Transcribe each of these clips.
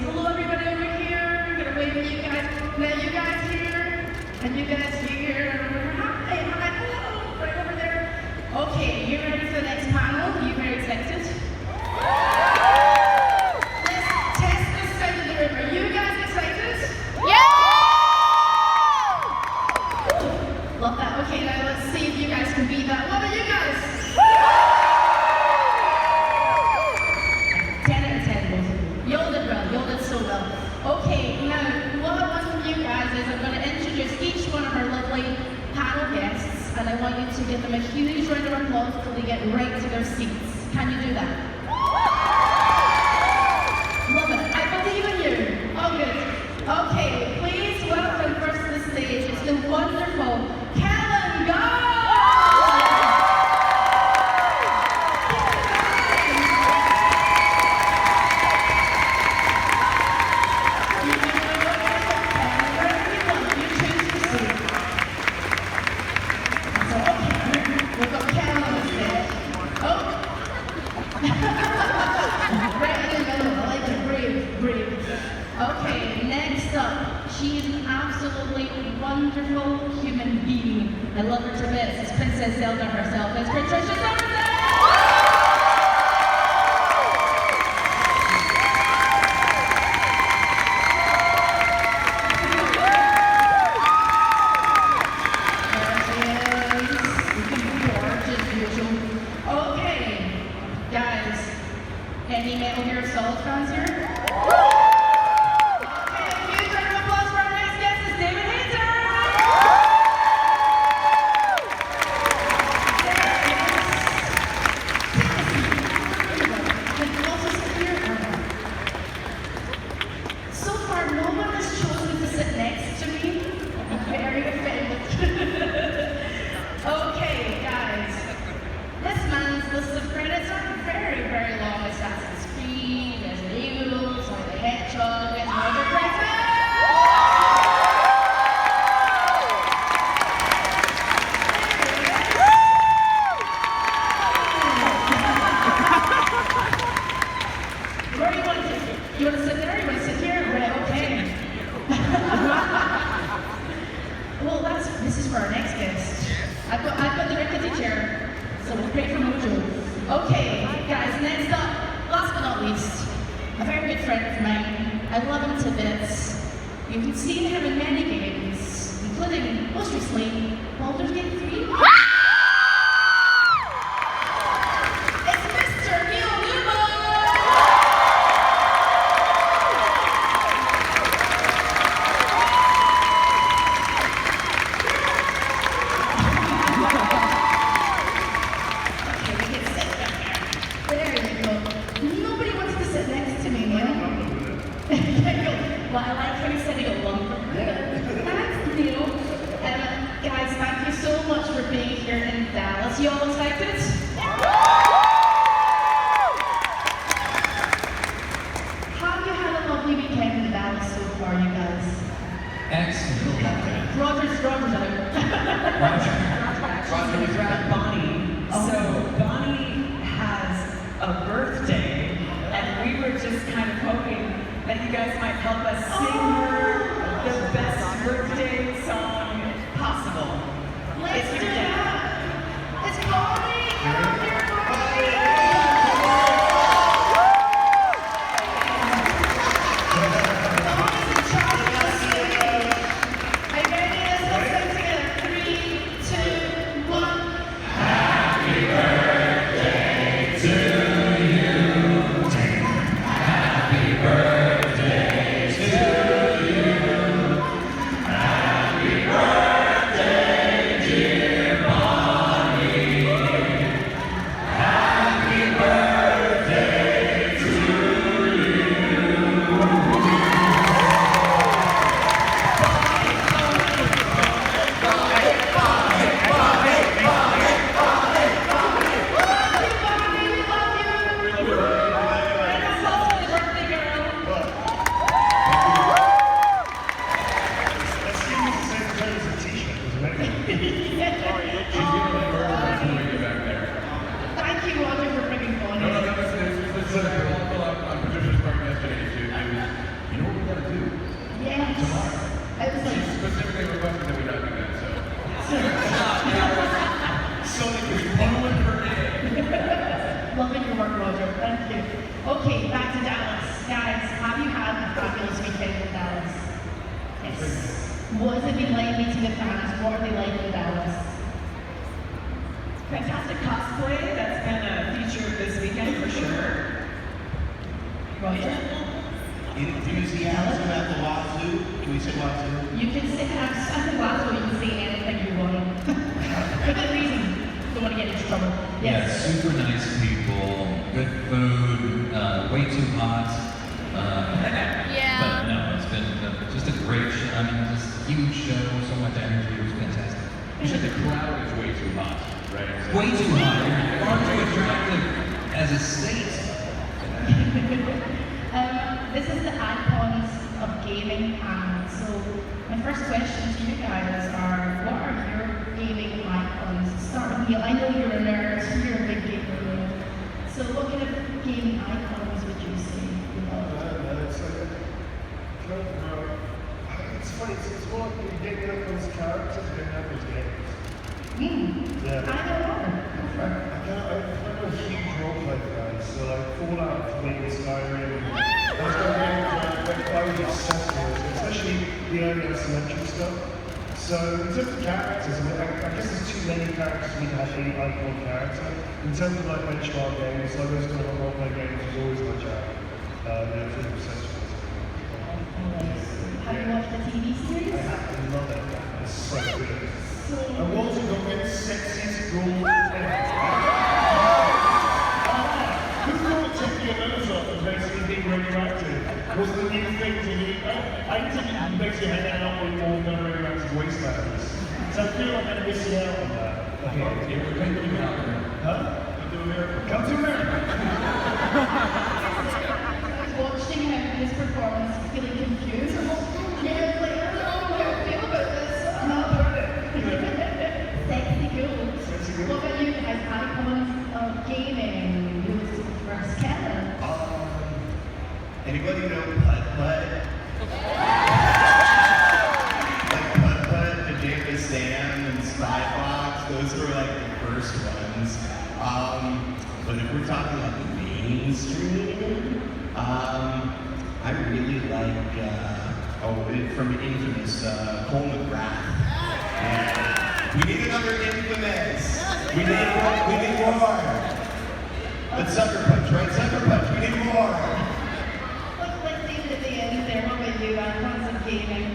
Hello, everybody over here. I'm gonna wave at you guys. Now, you guys here, and you guys here. Hi, hello, right over there. Okay, you ready for the next panel? You very excited? Let's test this side of the room. Are you guys excited? Yeah! Love that. Okay, now let's see if you guys can beat that. What about you guys? 10 out of 10, both of you. You all did well. You all did so well. Okay, now what I want from you guys is I'm going to introduce each one of our lovely panel guests, and I want you to give them a huge round of applause until they get right to their seats. Can you do that? Love it. I believe in you. Oh, good. Okay, please welcome first to the stage. It's the wonderful Kellen, Goff! Okay, next up, she is an absolutely wonderful human being. I love her to bits. It's Princess Zelda herself. It's Patricia Summerset! Okay, guys, any Metal Gear Solid fans here? Okay, a huge round of applause for our next guest is David Hayter! So far, no one has chosen to sit next to me. I'm very offended. Okay, guys. This man's list of credits aren't very, very long. Assassin's Creed, Resident Evil, Sonic the Hedgehog, and other credits. Where do you want to sit? You want to sit there? You want to sit here? Right, okay. Well, this is for our next guest. I've got the rickety chair, so we'll pray for Mojo. Okay, guys, next up, last but not least, a very good friend of mine. I love him to bits. You've seen him in many games, including, most recently, Baldur's Gate 3. It's Mr. Newbon! There you go. Nobody wants to sit next to me, man. Well, I like how he said he'll lump. That's Neil. Guys, thank you so much for being here in Dallas. You all excited? Have you had a lovely weekend in Dallas so far, you guys? Excellent. Roger's out. Roger was around Bonnie. So Bonnie has a birthday, and we were just kind of hoping that you guys might help us sing her the best birthday song possible. Let's It's do your day. that. It's Bonnie. Come up here, Bonnie. Bonnie's in charge of the stage. Are you ready? Let's all sing together. 3, 2, 1. Happy birthday to you. Happy birthday to you. fabulous weekend in Dallas. Yes. What has it been like meeting the fans? What are they like in Dallas? Fantastic cosplay. That's been a feature of this weekend for sure. Roger? Enthusiasm at the Wazoo. Can we say Wazoo? You can say, at the last one, you can say anything you want. For good reason. Don't want to get into trouble. Yeah, Yes. super nice people, good food, way too hot. Yeah. But no, it's been just a great show. I mean, just a huge show, so much energy. It was fantastic. You said the crowd is way too hot, right? Way too hot. Far too attractive as a state. This is the icons of gaming, and so my first question to you guys are, what are your gaming icons? Start with Neil. I know you're a nerd, you're a big gamer, Neil. So what kind of gaming icons would you say you love? It's funny, it's more like you get those characters than average games. I Yeah. don't know. I'm a huge roleplay fan, so like Fallout 3 and Skyrim, those kind of games are quite obsessed with, especially the early isometric stuff. So in terms of characters, I guess there's too many characters for me to have any icon character. In terms of like benchmark games, like those kind of roleplay games was always my jam. They're pretty obsessed with it. Have you watched the TV series? I absolutely love it. It's so good. So, And Walter got the sexiest girl. Who thought taking your nose off and basically being radioactive was the new thing to me? I think it makes you hang out with all non-radioactive wastelands. So I feel like I'm missing out on that. Come to America. Huh? Come to America. watching his performance, feeling confused. Yeah, like, I don't know how I feel about this. I'm not about it. Sexy cool. What about you guys? Icons of gaming? Who's first? Kellen? Anybody know Putt Putt? Like Putt Putt, Pajama Sam, and Spy Fox, those were like the first ones. But if we're talking like the mainstream, I really like, from Infamous, Cole McGrath. Yeah. We need another Infamous. We need more. But Sucker Punch, right? Sucker Punch, we need more. Let's leave it at the end there. What about you? Icons of gaming?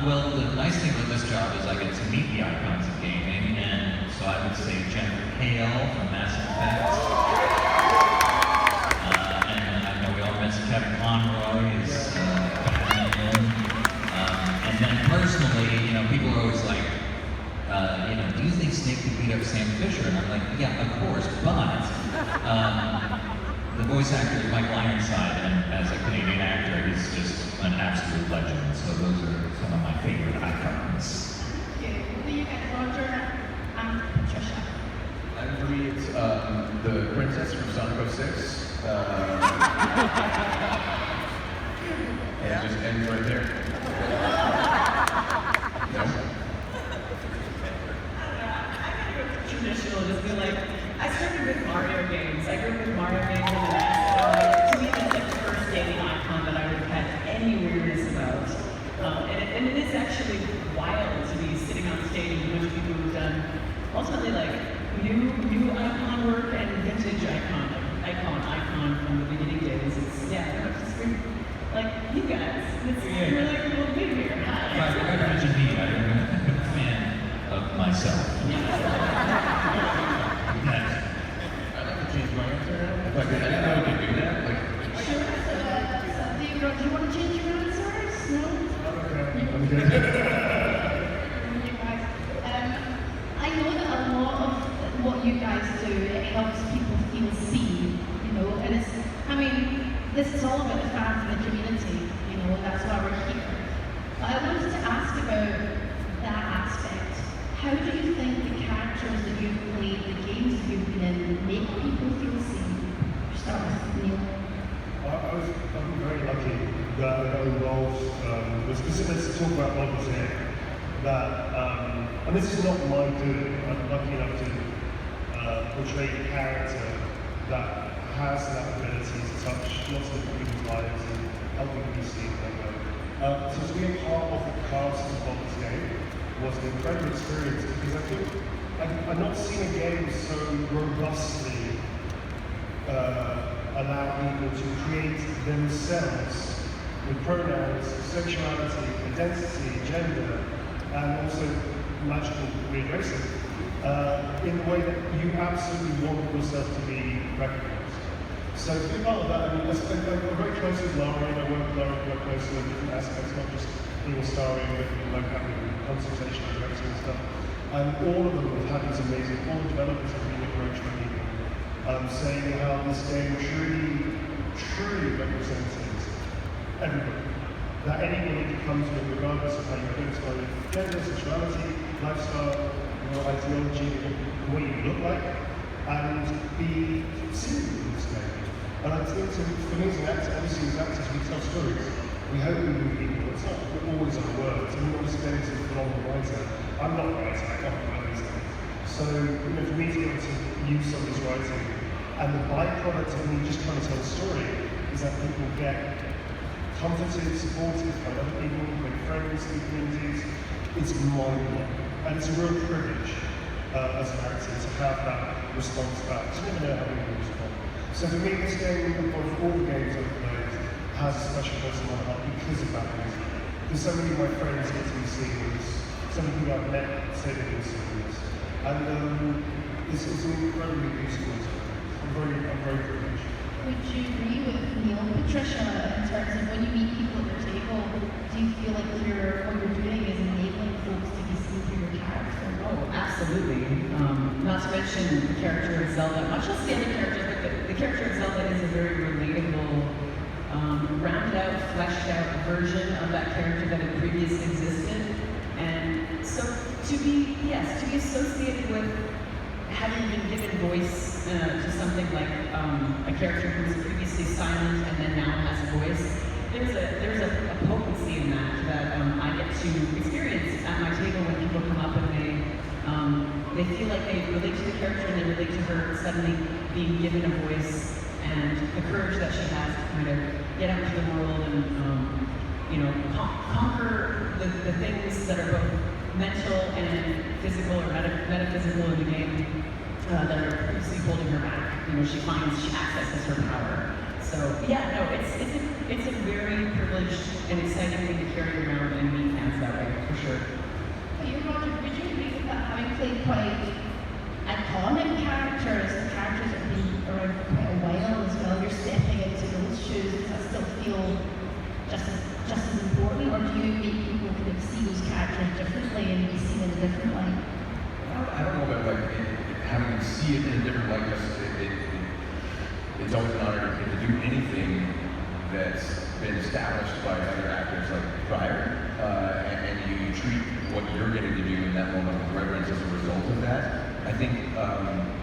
Well, the nice thing with this job is I get to meet the icons of gaming, and so I would say Jennifer Hale from Mass Effect. And I know we all miss Kevin Conroy is and then personally, people are always like, do you think Snake could beat up Sam Fisher? And I'm like, yeah, of course, but the voice actor is Michael Ironside, and as a Canadian actor, he's just an absolute legend. So those are some of my favorite icons. Okay, what do you guys, Roger and Patricia? And for me, it's the princess from Sonic 06. And it just ends right there. No? Traditional, just be like, I started with Mario games. I grew up with Mario games in the NES. So to me, that's like the first gaming icon that I would have had any weirdness about. And it is actually wild to be sitting on stage with a bunch of people who've done ultimately like new icon work and vintage icon from the beginning days. It's just weird. Like you guys, it's really cool to be here. If I mention me, I'm a fan of myself. Next. I'd like to change my answer. If I didn't know we could do that. Like, Sure. Do you want to change your answers? No? I'm good. You guys. I know that a lot of what you guys do, it helps people feel seen, and this is all about the fans and the community, and that's why we're here. But I wanted to ask about that aspect. How do you think the characters that you've played, the games that you've been in, make people feel seen? Start with Neil. I'm very lucky that I got involved with specifics to talk about models here. That, and this is not my doing, I'm lucky enough to portray a character that has that ability to touch lots of different people's lives and help them be a part of the cast of this game was an incredible experience because I think I've not seen a game so robustly allow people to create themselves with pronouns, sexuality, identity, gender, and also magical weird racism in the way that you absolutely want yourself to be recognized. So to be part of that, I mean, I'm very close with Laura, and I work with Laura quite closely on different aspects, not just being starring, but like having consultation and directing and stuff. And all of them have had these amazing, all the developers have been approached by people, saying how this game truly represents everybody. That anybody can come to it regardless of how you identify with gender, sexuality, lifestyle, ideology, the way you look like, and be seen in this game. And I think for me as an actor, obviously as actors we tell stories. We hope we move people. It's not always our words. And we're always going to the long writer. I'm not a writer, I can't write these things. So for me to be able to use somebody's writing, and the byproduct of me just trying to tell a story is that people get comforted, supported by other people, by friends, in communities. It's mind-blowing. And it's a real privilege as an actor to have that response back. You never know how people will respond. So for me, this game, of all the games I've played, has a special place in my heart because of that reason. Because so many of my friends get to be seen this, so many people I've met say they've been seeing this. And it's an incredibly beautiful experience. I'm very privileged. Would you agree with Neil and Patricia in terms of when you meet people at your table, do you feel like what you're doing is enabling folks to be seen through your character? Oh, absolutely. Not to mention the character of Zelda, much less the other characters, but the character of Zelda is a very relatable, rounded out, fleshed out version of that character that had previously existed. And so to be associated with having been given voice to something like a character who was previously silent and then now has a voice, there's a potency in that I get to experience at my table when people come up and they feel like they relate to the character and they relate to her suddenly being given a voice and the courage that she has to kind of get out into the world and conquer the things that are both mental and physical or metaphysical in the game that are previously holding her back. She accesses her power. So yeah, no, it's a very privileged and exciting thing to carry around and meet fans that way, for sure. But Roger, would you agree with that, having played quite iconic characters, the characters that have been around for quite a while as well, you're stepping into those shoes, does that still feel just as important, or do you make people kind of see those characters differently and be seen in a different light? I don't know about having them see it in a different light. It's always an honor to do anything that's been established by other actors like prior, and you treat what you're getting to do in that moment with reverence as a result of that. I think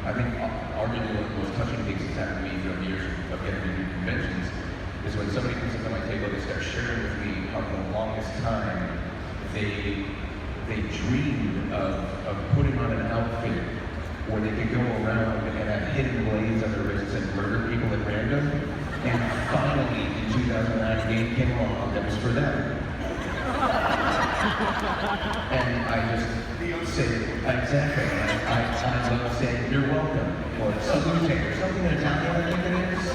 arguably one of the most touching things that's happened to me throughout the years of getting to do conventions is when somebody comes up to my table, they start sharing with me how for the longest time they dreamed of putting on an outfit where they could go around and have hidden blades on their wrists and murder people at random. And finally, in 2009, a game came along that was for them. And I just say, exactly. I love saying, you're welcome, or salute, or something in Italian, I think it is.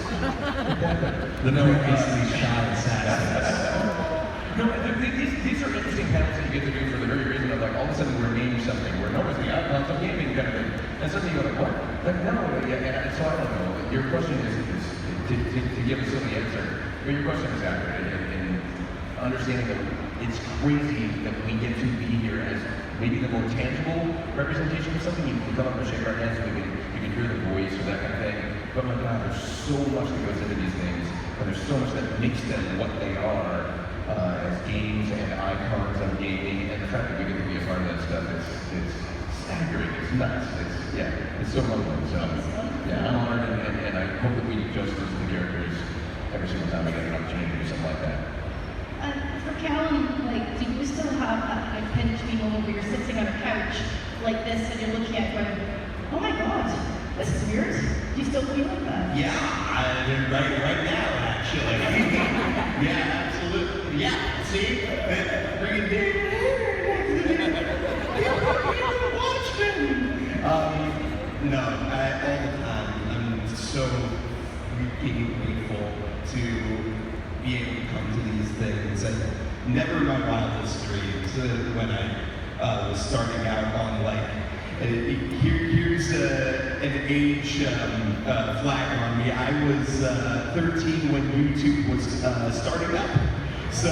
The very easily shot assassins. No, these are interesting panels that you get to do for the very reason of like all of a sudden we're naming something where nobody's like, oh, some gaming kind of thing. And suddenly you go like, what? Like, no, yeah, and so I don't know. Your question is to give a silly answer, but your question is accurate in understanding that it's crazy that we get to be here as maybe the more tangible representation of something. You can come up and shake our hands and you can hear the voice or that kind of thing. But my God, there's so much that goes into these things, and there's so much that makes them what they are. As games and icons of gaming, and the fact that we get to be a part of that stuff, it's staggering, it's nuts, it's so humbling. So, yeah, I'm honored, and I hope that we do justice to the characters every single time we get an opportunity to do something like that. And for Kellen, do you still have that pinch moment where you're sitting on a couch like this and you're looking at it going, oh my God, this is weird? Do you still feel like that? Yeah, right now, actually. Yeah, absolutely. Yeah, see? never in my wildest dreams when I was starting out on like, here's an age flag on me. I was 13 when YouTube was starting up. So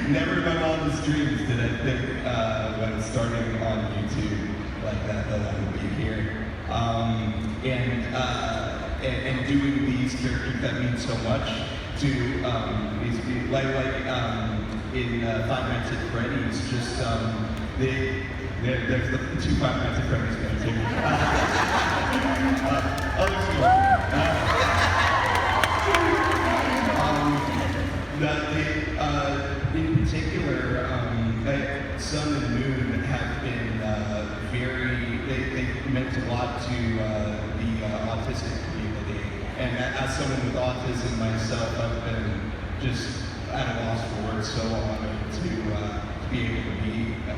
never in my wildest dreams did I think when starting on YouTube like that I would be here. And doing these characters that mean so much to these people, like in Five Nights at Freddy's, just there's the 2 Five Nights at Freddy's fans here. Other in particular, Sun and Moon have been they meant a lot to the autistic community. And as someone with autism myself, I've been just at a loss for words, so honored to be able to be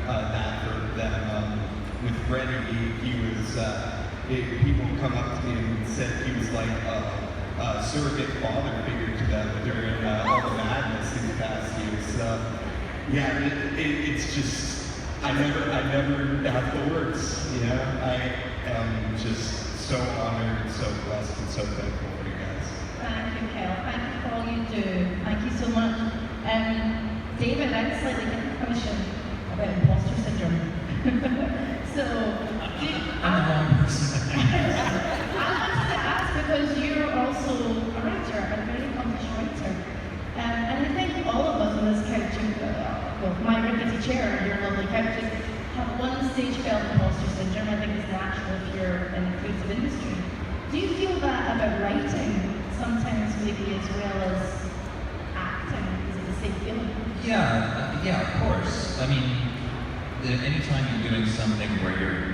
that for them. With Freddie, he was, people come up to me and said he was like a surrogate father figure to them during all the madness these past years. So, yeah, it's just, I never have the words, you know? I am just so honored, so blessed, and so thankful for you guys. Thank you, Kel. Thank you for all you do. Thank you so much. David, I had a slightly different question about imposter syndrome. So, I'm the wrong person. I wanted to ask because you're also a writer, a very accomplished writer. And I think all of us on this couch, well, my rickety chair and your lovely couches, have one stage felt imposter syndrome. I think it's natural if you're in the creative industry. Do you feel that about writing sometimes maybe as well as acting? Is it the same feeling? Yeah, of course. I mean, anytime you're doing something where you're,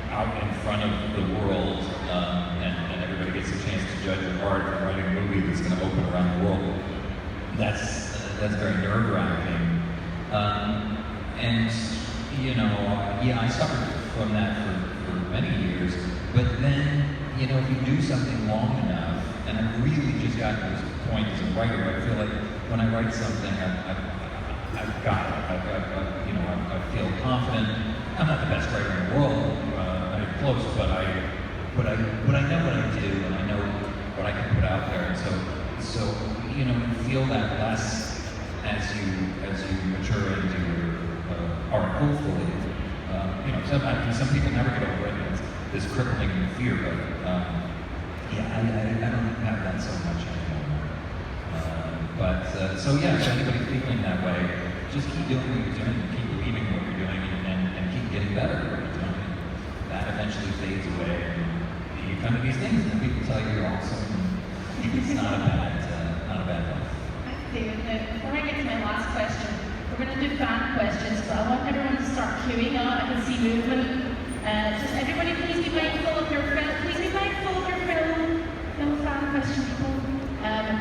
out in front of the world, and everybody gets a chance to judge your art for writing a movie that's going to open around the world, that's very nerve-wracking. And I suffered from that for many years. But then, if you do something long enough, and I've really just gotten to this point as a writer, I feel like when I write something, I've got it. I feel confident. I'm not the best writer in the world. I'm close, but I know what I do, and I know what I can put out there. And so you feel that less as you mature into your art, hopefully. Some people never get over it. It's this crippling fear, but I don't have that so much anymore. So anybody feeling that way, just keep doing what you're doing, and keep believing what you're doing, and keep getting better at what you're doing. That eventually fades away, and you come to these things, and people tell you you're awesome. It's not a bad life. Thanks, David. Now, before I get to my last question, we're going to do fan questions, but I want everyone to start queuing up. I can see movement. Just everybody, please be mindful of your fellow fan question people.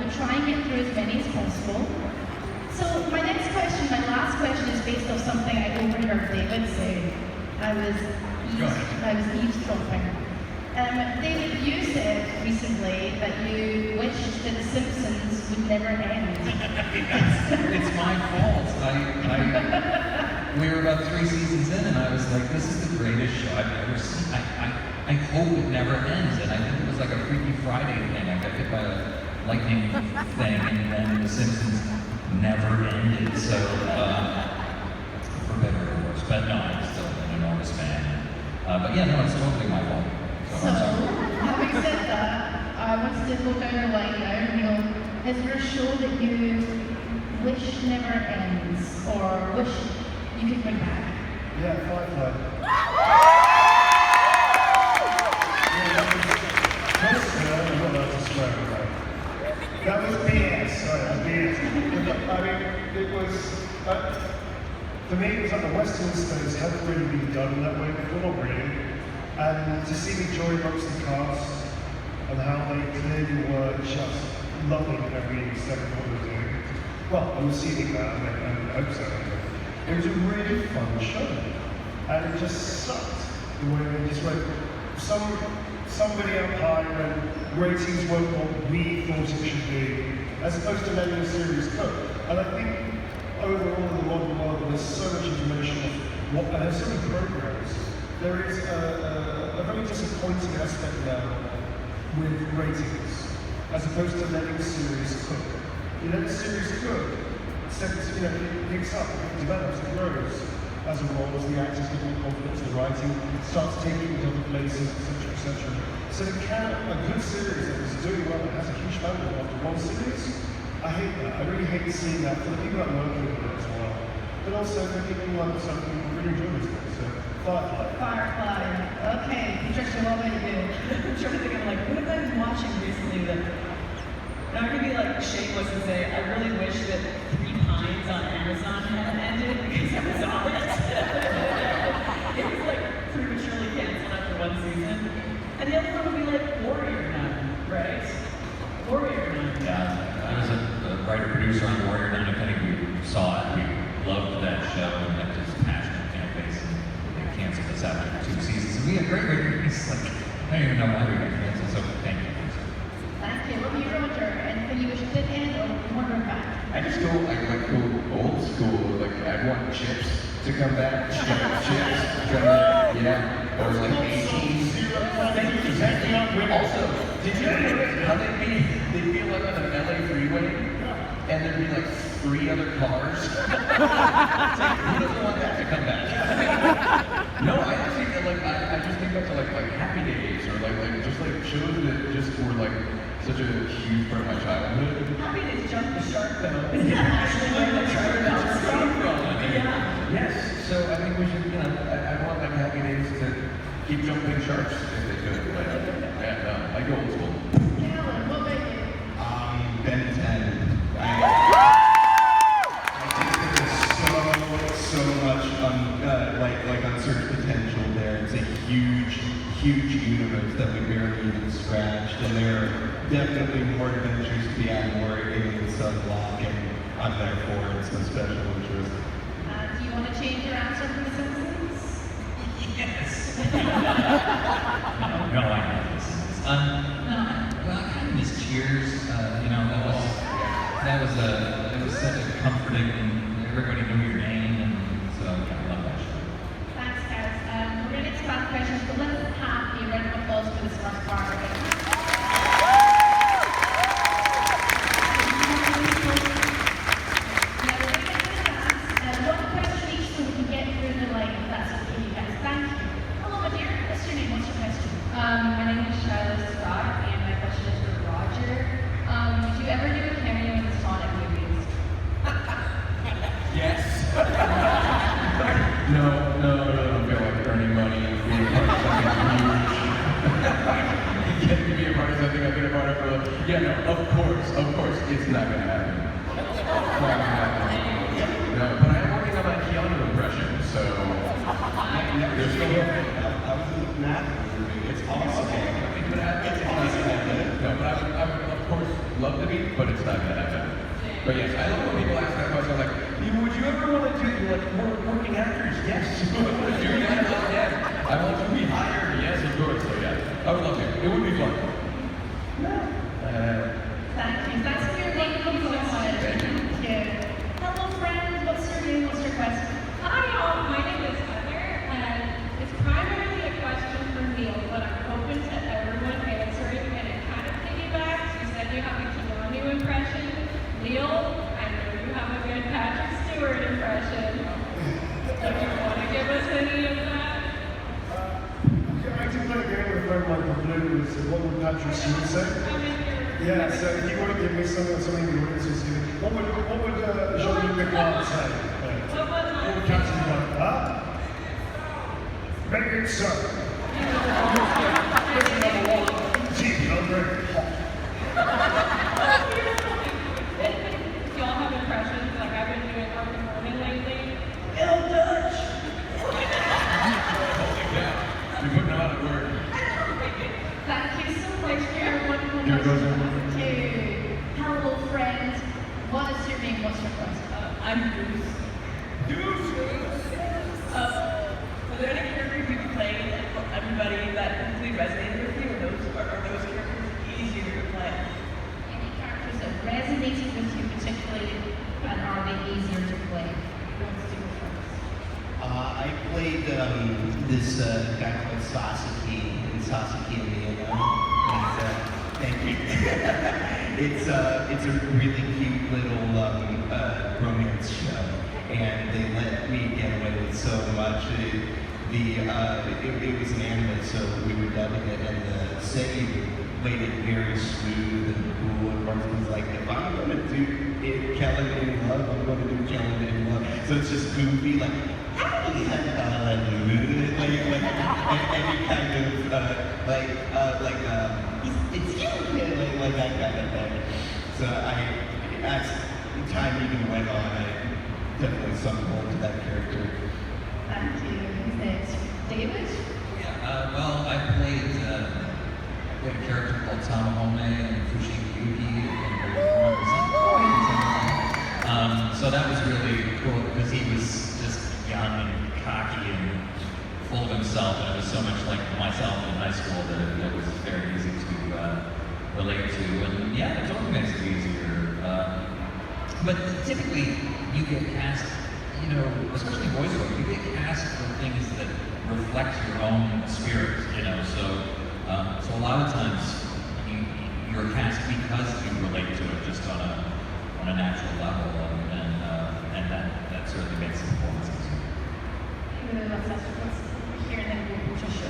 We'll try and get through as many as possible. So my next question, my last question, is based off something I overheard David say. I was eavesdropping. David, you said recently that you wished that The Simpsons would never end. It's my fault. We were about 3 seasons in, and I was like, this is the greatest show I've ever seen. I hope it never ends. And I think it was like a Freaky Friday thing. I got hit by a lightning thing, and then The Simpsons never ended. So, for better or worse. But no, I'm still an enormous fan. But yeah, no, it's totally my fault. So, having said that, I wanted to go down the line now. Is there a show that you wish never ends, or wish you could bring back? Yeah, Firefly. I'm not allowed to swear about it. That was BS. Sorry, that was BS. I mean, it was, for me, it was like the Western States hadn't really been done that way before, not really. And to see the joy amongst the cast and how they clearly were just loving every second of what they were doing. Well, I'm assuming that, and I hope so. It was a really fun show. And it just sucked the way they just went, somebody up high and ratings weren't what we thought it should be, as opposed to letting the series cook. And I think some of the programs, there is a very disappointing aspect now with ratings, as opposed to letting series cook. You let the series cook, it picks up, it develops, it grows. As a role, as the actors get more confidence, the writing starts taking other places, etc., etc. So a good series that is doing well and has a huge fan after one series, I hate that. I really hate seeing that for the people I'm working with as well. But also for people who like something who really enjoy this thing. So, Firefly. Okay, Patricia, what about you? I'm trying to think of like, what have I been watching recently that I'm gonna be like shameless and say I really wish that 3 Pines on Amazon had ended because I was on it. It was like prematurely canceled after 1 season. And the other one would be like Warrior Nun, right? Warrior Nun. Yeah, I was a writer-producer on Warrior Nun. I think we saw it. We loved that show and that just passionate fan base. And they canceled us after 2 seasons. And we had great ratings. Like, I don't even know why we got canceled. So thank you. Thank you. What about you, Roger? Anything you wish did end or more going back? I just go old school. Like I want Chips to come back. Chips, yeah. Or like 18s. Also, did you ever notice how they'd be like on the LA freeway, and there'd be like 3 other cars? It's like, who doesn't want that to come back? No, I actually feel like I just think back to like Happy Days or like just like shows that just were like such a huge part of my childhood. Happy Days jumped the shark though. Is that actually where the shark comes from? Yeah. Yes. So I think we should, I want like Happy Days to keep jumping sharks if they could. But yeah, no, I go old school. Kellen, what about you? Ben 10. I think there's so much unsearched potential there. It's a huge universe that we barely even scratched, and there are definitely more adventures to be had, more aliens to unlock, and I'm there for it. It's a special interest. Do you want to change your answer for The Simpsons? Yes. No, I know this. Well, I kind of miss Cheers. It was such a comforting, and everybody knew your name, and so yeah, I love that show. Thanks, guys. We're going to expand questions, but let's have a round of applause for this first part. One question each so we can get through the line, if that's okay, you guys. Thank you. Hello, my dear. What's your name? What's your question? My name is Charlotte Scott, and my question is for Roger. Did you ever do a cameo in the Sonic movies? Yes. No, I don't feel like earning money and being a part of something huge. Getting to be a part of something I've been a part of for yeah, no, of course, it's not gonna happen. It's not gonna happen. No, but I'm working on my Keanu impression, so there's still hope. I was in the math movie. It's awesome. But it's not gonna happen. No, but I would of course love to be, but it's not gonna happen. But yes, I love when people ask that question, like, would you ever want to do like working actors? Yes. I want to do that. Yes. I want to be hired. Yes, of course. So yeah, I would love to. It would be fun. Thank you. Thanks for your name. Thank you so much. Thank you. Thank you. Hello, friend. What's your name? What's your question? Hi, all. My name is Heather, and it's primarily a question for Neil, but I'm open to everyone answering, and it kind of piggybacks. You said you have a Keanu impression. Neil, I know you have a good Patrick Stewart impression. Do you want to give us any of that? I did play a game with a friend of mine called Blue, so what would Patrick Stewart say? Yeah, so if you want to give me something the audience is doing, what would Jean-Luc Picard say? What would Captain be like? Huh? Make it so. Question number 1. Gee, I'm very hot. Do y'all have impressions? Like I've been doing Art in the Morning lately. Ill Dutch. You're putting a lot of work. Thank you so much for everyone who You're was welcome. here. Hello, friend. What is your name? What's your question? I'm Goose. Are there any characters you've played and for everybody that completely resonated with you, or are those characters easier to play? Any characters that resonated with you particularly, and are they easier to play? Who wants to go first? I this guy called Sasaki, and Sasaki and Miyano. Thank you. It's a really cute little romance show, and they let me get away with so much. It was an anime, so we were dubbing it, and the setting made it very smooth and cool. And Martin was like, if I'm going to do Kellen in love, I'm going to do Kellen in love. So it's just goofy, like, any kind of it's you, like that kind of thing. So as time even went on, I definitely sunk more into that character. Thank you. Thanks. David? Yeah, well, I played a character called Tamahome and Fushigi Yuki so that was really cool because he was just young and cocky and full of himself, and it was so much like myself in high school that it was very easy to relate to. And yeah, it totally makes it easier. But typically, you get cast, you know, especially voiceover, you get cast for things that reflect your own spirit, you know. So a lot of times you're cast because you relate to it just on a natural level, and that certainly makes the performance easier. Let's here and then we'll Patricia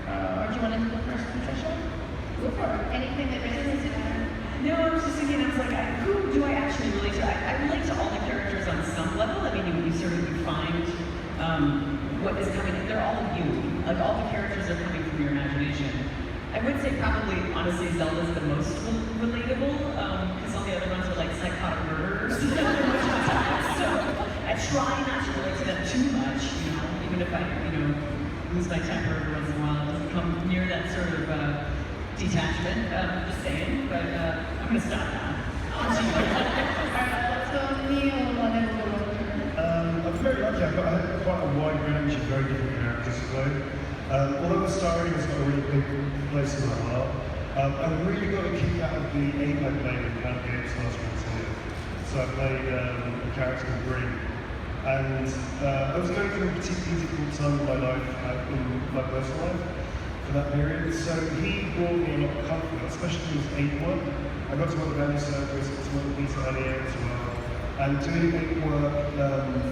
or do you want to go first, Patricia? Go for it. Anything that resonates with you? No, I was just thinking, I was like, who do I actually relate to? I relate to all the characters on some level. I mean, you sort of find what is coming. They're all of you. Like, all the characters are coming from your imagination. I would say probably, honestly, Zelda's the most relatable, because all the other ones are like psychotic murderers. So I try not to relate to them too much, you know, even if I, lose my temper every once in a while. It doesn't come near that sort of detachment, just saying, but I'm going to stop now. Alright, let's go Neil, and then we'll go over. I'm very lucky. I had quite a wide range of very different characters to play. Although the starring has got a really big place in my heart, I really got a kick out of the ape I played in Camp Games last winter. So I played a character called Green. And I was going through a particularly difficult time in my life, in my personal life, for that period. So he brought me a lot of comfort, especially his ape work. I got to work with Andy Serkis, got to work with Peter Hallier as well. And doing ape work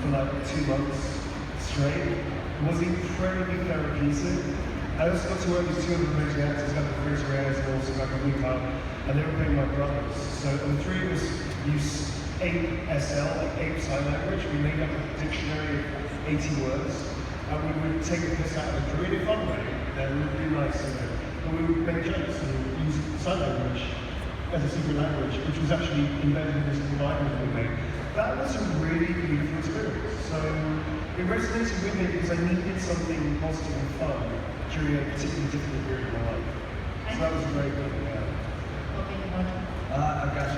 for like 2 months straight was incredibly therapeutic. I also got to work with 2 other amazing actors, like Chris Reyes and also like a week up, and they were playing my brothers. So the 3 of us used Ape SL, like Ape Sign Language. We made up a dictionary of 80 words, and we would take the piss out of it in a fun way. And we would be nice, and we would make jokes and use sign language as a secret language, which was actually embedded in this environment we made. That was a really beautiful experience. So it resonated with me because I needed something positive and fun during a particularly difficult period of my life. So that was a great thing. I've got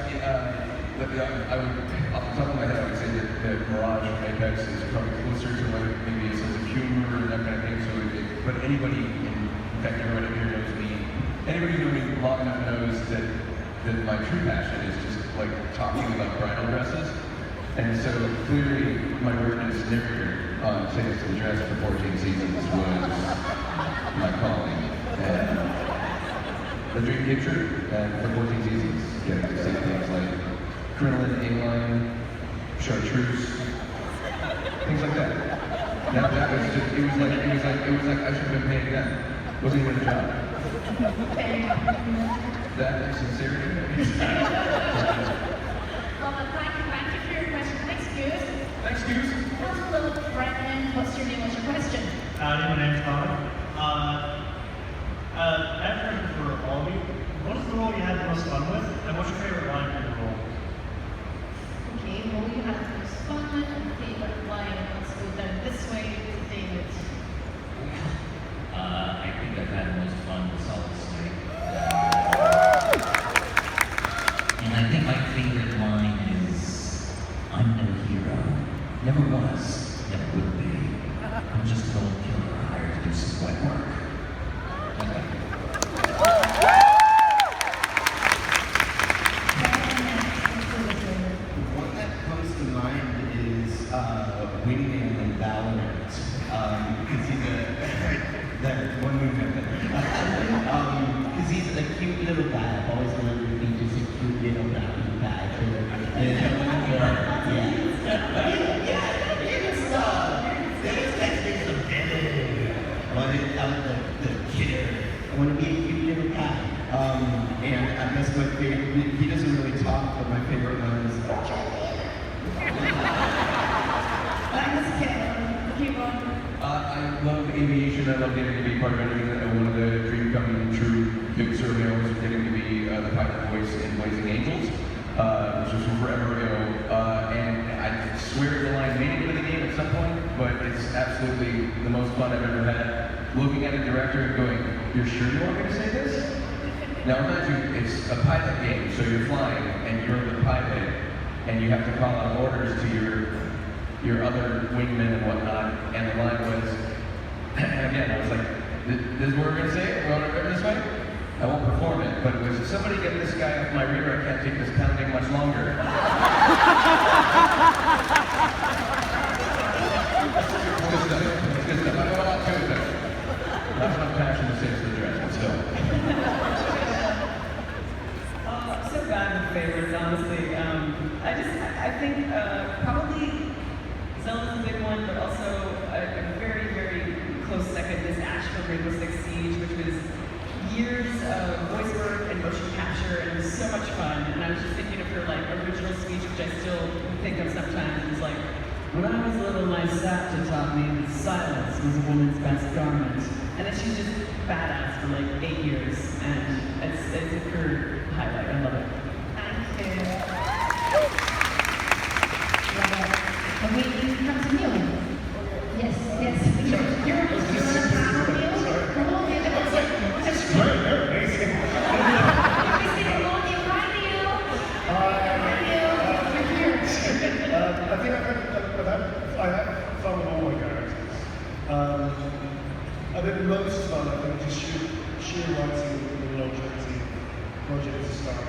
I would, off the top of my head, I would say that Mirage from Apex is probably closer to what maybe a sense of humor and that kind of thing. So, but anybody, in fact, everybody here knows me. Anybody who knows me long enough knows that my true passion is just like talking about bridal dresses. And so clearly, my work as narrator on Tickets to the Dress for 14 seasons was my calling. And the dream picture, and for 14 seasons, getting to see things like crinoline, A-line, chartreuse, things like that. That was just, it was like I should have been paid then. Wasn't even a job. That is sincerity. Well, thank you for your question. Thanks, Goose. Thanks, Goose. Hello, Brendan. What's your name? What's your question? My name's Connor. I have a question for all of you. What is the role you had the most fun with, and what's your favorite line for your role? Okay, well, you had the most fun and favorite line. Let's go down this way to David. I think I've had the most fun with Solid Snake. And I think my favorite line is, I'm no hero. Never was, never will be. I'm just an old killer hired to do some wet work. One that comes to mind is Wingman and Valorant. because he's there, one move right there. Because he's a cute little guy. I've always wanted to be just a cute little brown guy. I want to be a cute little guy. And I guess my favorite, he doesn't really talk, but my favorite one is Thanks, Kellen. Keep on. I love aviation. I love getting to be part of anything. One of the dream coming true things for me was getting to be the pilot voice in Blazing Angels, which was from forever ago. And I swear the line made it into the game at some point, but it's absolutely the most fun I've ever had. Looking at a director and going, "You're sure you want me to say this?" Now imagine it's a pilot game, so you're flying and you're the pilot, and you have to call out orders to your other wingmen and whatnot, and the line was, and again, I was like, this is what we're going to say? We're going to go this way? I won't perform it, but it was, somebody get this guy off my rear, I can't take this pounding much longer. It's good stuff. I know a lot too, but not enough passion to say it's the dress, but still. So bad with favorites, honestly. I think probably Zelda's a big one, but also a very, very close second is Ash from Rainbow Six Siege, which was years of voice work and motion capture, and it was so much fun. And I was just thinking of her original speech, which I still think of sometimes. It was like, "When I was little, my saptor taught me that silence was a woman's best garment." And then she's just badass for 8 years, and it's a career highlight. I love it. Thank you. And we come to Neil. Yes. You're a fan, Neil. Come on, Neil. It's great, they're amazing. We say hello, Neil. Hi, Neil. Hi, Neil. You're here. I think I have fun with all my characters. I think the most fun, I think, just sheer writing the longevity project to start with.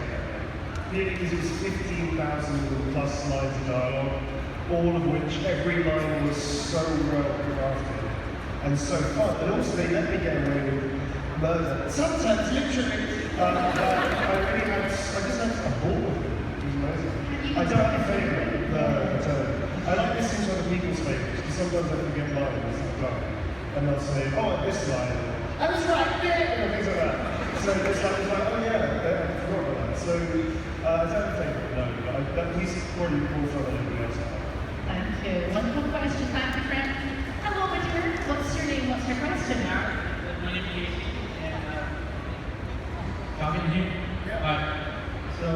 Really, because it was 15,000 plus lines of dialogue, all of which, every line was so well crafted and so fun. And also, they let me get away with murder. Sometimes, literally, I just had a ball with it. It was amazing. I don't have a favourite. No, I don't. I like listening to other people's favourites, because sometimes I forget lines sometimes. And they'll say, "Oh, this line, I was right there," things like that. So it's like, "Oh yeah, I forgot about that." So I don't have a favourite, no, but he's probably more fun than anything else. Thank you. Wonderful question. Thank you, friend. Hello, my dear. What's your name? What's your question now? My name is Casey, and talking to you. So,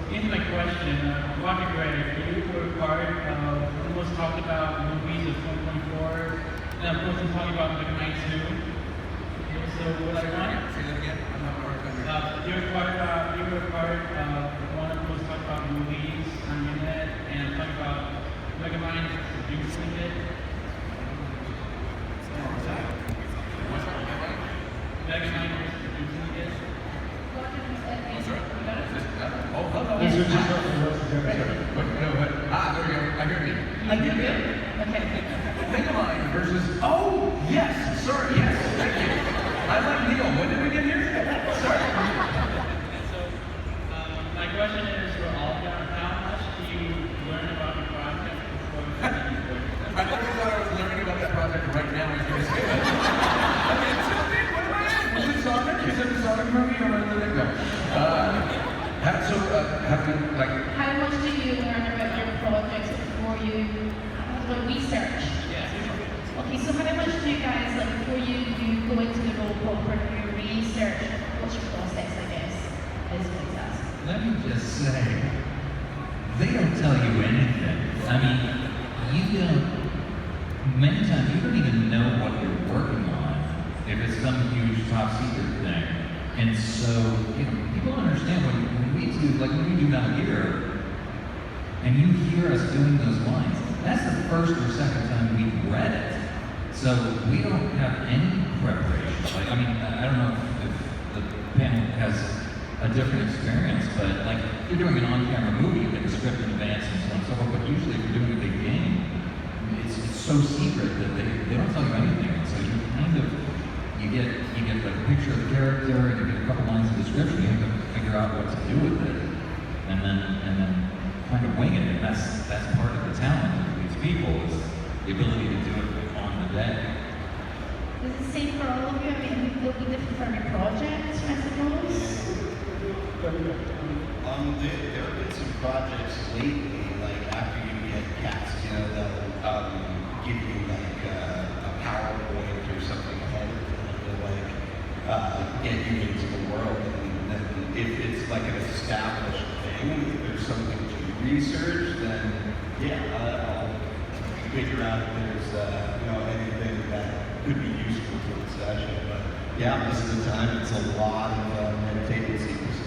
here's my question. Roger Gray, you were part of the most talked about movies of 2024, and of course, I'm talking about Mega Man 2. Okay, so, what I want. Say that again. I'm not part of You were part of one of the most talked about movies on the internet, and I'm talking about Mega Man producing it. Mega Man is producing it. Oh, hello. These are just not the words of Hey, the wait, no, what? Ah, there we go. I hear you. Are you good? Okay. Megamind versus. Oh, yes. Sorry. Yes. Thank you. I like Neil. When did we get here? Sorry. So, my question is for all of you, how much do you learn about the project before you start recording? I thought I was learning about that project right now. I was going to say that. Okay, so what am I in? Is it Sonic? Is it the Sonic movie or what? No. How much do you learn about your projects before you research? Yes. Okay, so how much do you guys, before you go into the role proper, you research? What's your process, I guess, is what it's asked. Let me just say, they don't tell you anything. I mean, many times you don't even know what you're working on if it's some huge top secret thing. And so, people don't understand when we do Metal Gear, and you hear us doing those lines, that's the first or second time we've read it. So we don't have any preparation. I don't know if the panel has a different experience, but if you're doing an on-camera movie, you get the script in advance and so on and so forth, but usually if you're doing a big game, it's so secret that they don't tell you anything. And so you kind of, you get like a picture of the character and you get a couple lines of description, you have to figure out what to do with it. And then kind of wing it. And that's part of the talent of these people is the ability to do it on the day. Is it the same for all of you? I mean, it'll be different for every project, I suppose. There have been some projects lately, like after you get cast, you know, they'll give you like a PowerPoint or something ahead of time to like get you into the world. And then if it's like an established thing, if there's something to research, then yeah, I'll figure out if there's you know, anything that could be useful for the session. But yeah, most of the time it's a lot of meditative secrecy.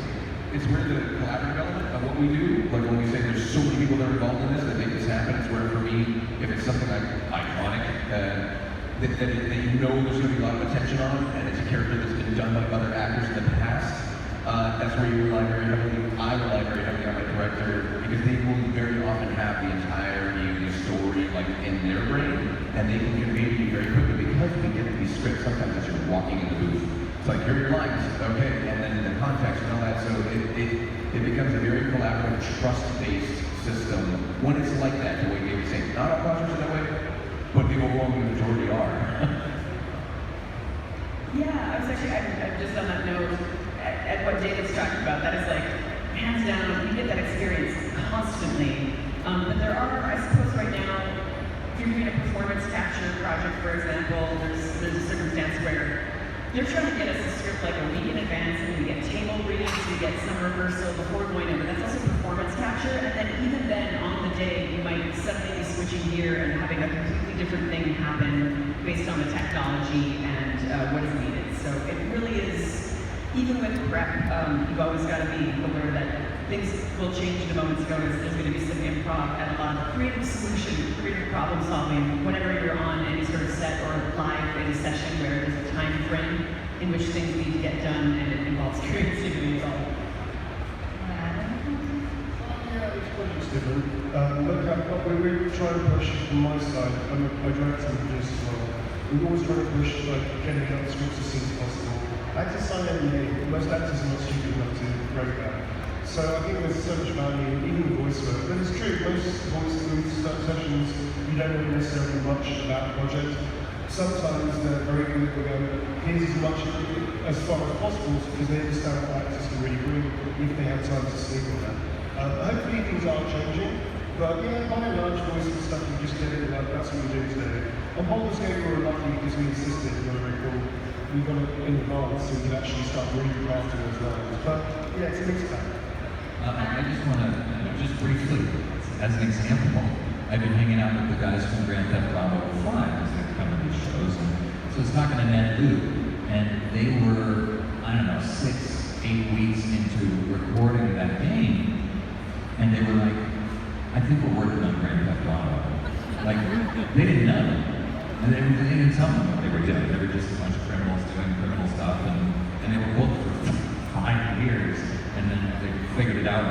It's where the collaborative element of what we do, like when we say there's so many people that are involved in this that make this happen, it's where for me, if it's something like iconic, that you know there's going to be a lot of attention on, and it's a character that's been done by other actors in the past, that's where you rely very heavily, I rely very heavily on my director, because they will very often have the entirety of the story like in their brain, and they can convey to you very quickly, because we get these scripts sometimes as you're walking in the booth. It's like, here are your lines, okay, and then the context and all that, so it becomes a very collaborative, trust-based system when it's like that, the way David was saying. Not all projects are that way, but the overwhelming majority are. Yeah, I was actually, I'm just on that note, at what David's talking about, that is like, hands down, you get that experience constantly. But there are, I suppose right now, if you're doing a performance capture project, for example, there's a circumstance where they're trying to get us a script like a week in advance, and we get table reads, we get some rehearsal before going in, but that's also performance capture, and then even then, on the day, you might suddenly be switching gear and having a completely different thing happen based on the technology and what is needed. So it really is, even with prep, you've always got to be aware that things will change at a moment's notice. There's going to be some improv and a lot of creative solution, creative problem solving whenever you're on any sort of set or live in a session where there's a time frame in which things need to get done and it involves creativity as well. Yeah, each project's different. Look, we're trying to push from my side, I'm a director and producer as well. We've always tried to push like getting out the scripts as soon as possible. Actors sign NDA, most actors are not stupid enough to break that. So I think there's so much value, even in voice work. But it's true, most voice sessions, you don't know necessarily much about the project. Sometimes they're very good at going, here's as much as far as possible, because they understand what actors can really bring if they have time to sleep on that. Hopefully things are changing, but yeah, by and large, voice and stuff, you just get it, like, that's what we do today. On Baldur's Gate, we were lucky because we insisted, we got a record, we got it in advance, so we could actually start really crafting those lines. But yeah, it's a mixed bag. I just want to, just briefly, as an example, I've been hanging out with the guys from Grand Theft Auto 5 as they come to these shows. And so I was talking to Ned Luke, and they were, I don't know, 6-8 weeks into recording that game, and they were like, I think we're working on Grand Theft Auto. Like, they didn't know. And they didn't tell them what they were doing. They were just a bunch of criminals doing criminal stuff, and they were booked for 5 years. And then they figured it out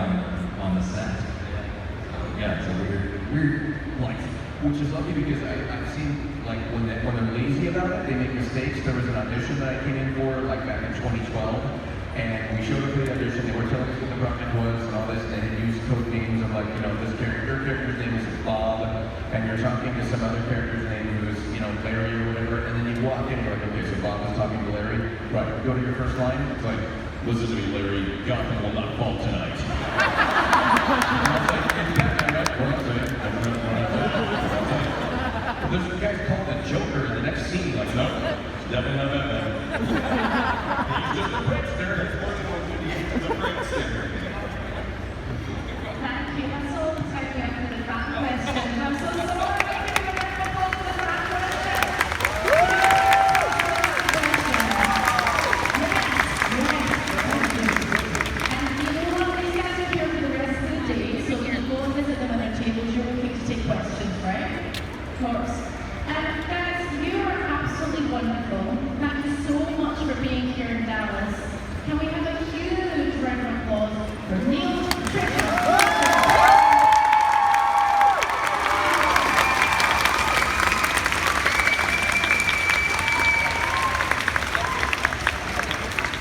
on the set. So yeah, so we're like, Which is lucky because I've seen like when they're lazy about it, they make mistakes. There was an audition that I came in for like back in 2012, and we showed up for the audition. They were telling us what the project was and all this, and they had used code names of like, you know, this character, your character's name is Bob, and you're talking to some other character's name who is, you know, Larry or whatever, and then you walk in and you're like, okay, so Bob was talking to Larry. Right, go to your first line. It's like, listen to me, Larry, Gotham will not fall tonight. And I was like, exactly, right? What I'm saying. There's a guy called the Joker in the next scene, like, no, it's definitely not that bad. He's just a prankster, that's more than 158 as a prankster. Thank you. That's all the time we have for the fan question. I'm so sorry. Of course. Guys, you are absolutely wonderful. Thank you so much for being here in Dallas. Can we have a huge round of applause for Neil